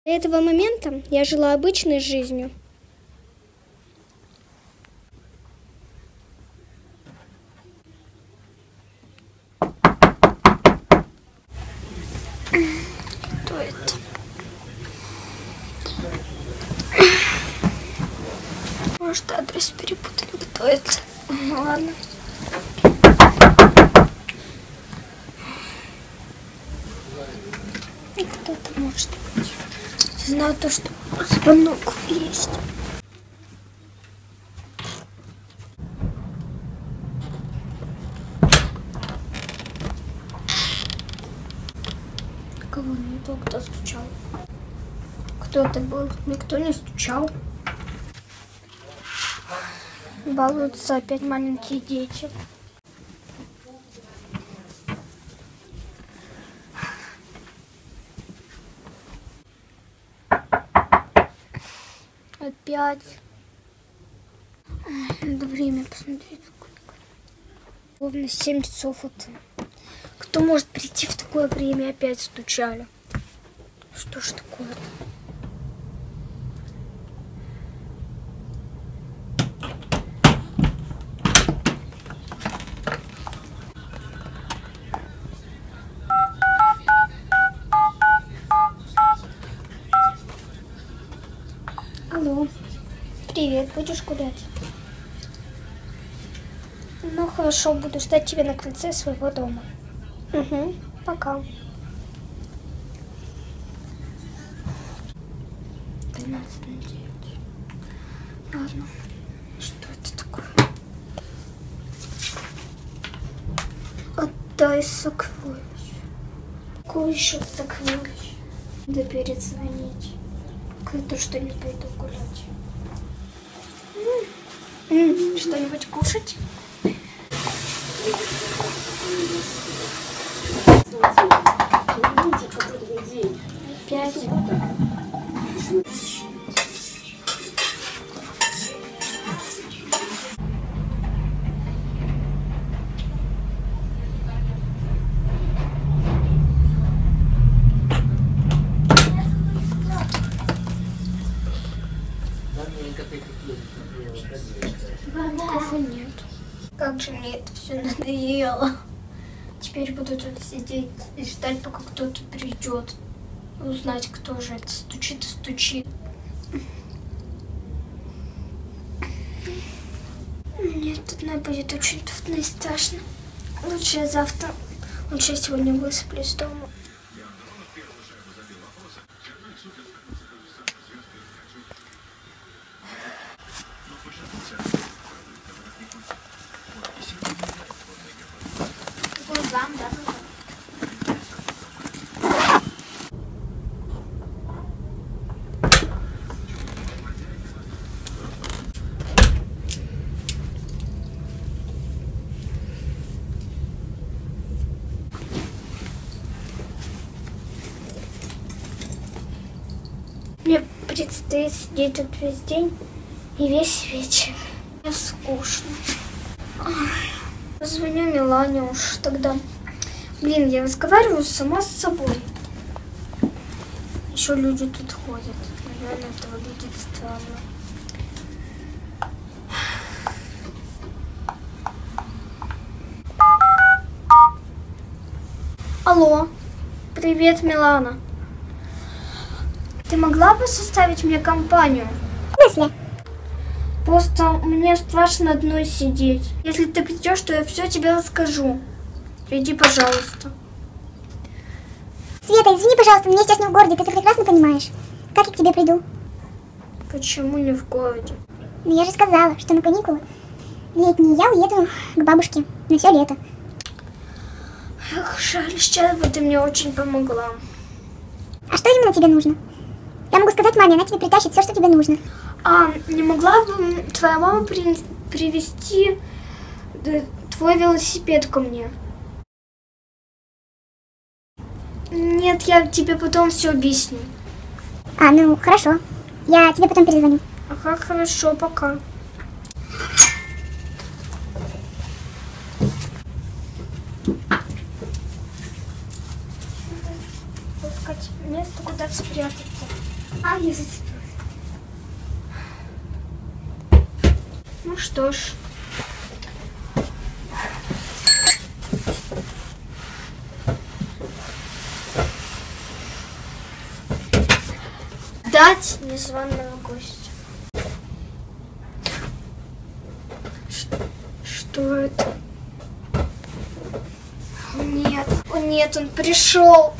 До этого момента я жила обычной жизнью. Кто это? Может, адрес перепутали. Кто это? Ну ладно. Кто-то может быть. Знаю то, что звонок есть. Кого нету? Кто стучал? Кто это был? Никто не стучал. Балуются опять маленькие дети. Опять. Надо время посмотреть, сколько. Ровно 7 часов утра. Кто может прийти в такое время? Опять стучали. Что ж такое-то? Алло. Привет, будешь гулять? Ну хорошо, буду ждать тебя на крыльце своего дома. Угу, пока. 12:09. Ладно, что это такое? Отдай сокровище. Какое еще сокровище? Да перезвонить. Как-то что не пойду гулять. Что-нибудь кушать? Опять. Никого нет. Как же мне это все надоело. Теперь буду тут сидеть и ждать, пока кто-то придет. Узнать, кто же это стучит и стучит. Мне одной будет очень трудно и страшно. Лучше я завтра, лучше я сегодня высыплюсь дома. Вам, да? Мне предстоит сидеть тут весь день и весь вечер. Мне скучно. Позвоню Милане уж тогда. Блин, я разговариваю сама с собой. Еще люди тут ходят. Наверное, это выглядит странно. Алло. Привет, Милана. Ты могла бы составить мне компанию? В смысле? Просто мне страшно одной сидеть. Если ты придешь, то я все тебе расскажу. Приди, пожалуйста. Света, извини, пожалуйста, мне сейчас не в городе, ты это прекрасно понимаешь. Как я к тебе приду? Почему не в городе? Ну я же сказала, что на каникулы летние я уеду к бабушке на все лето. Эх, жаль, сейчас бы ты мне очень помогла. А что именно тебе нужно? Я могу сказать маме, она тебе притащит все, что тебе нужно. А не могла бы твоя мама привезти твой велосипед ко мне? Нет, я тебе потом все объясню. А, ну хорошо. Я тебе потом перезвоню. Ага, хорошо, пока. Искать место, куда спрятаться. А, я зацепилась. Ну что ж. Дать незваного гостя. Что это? Нет, о нет, он пришел.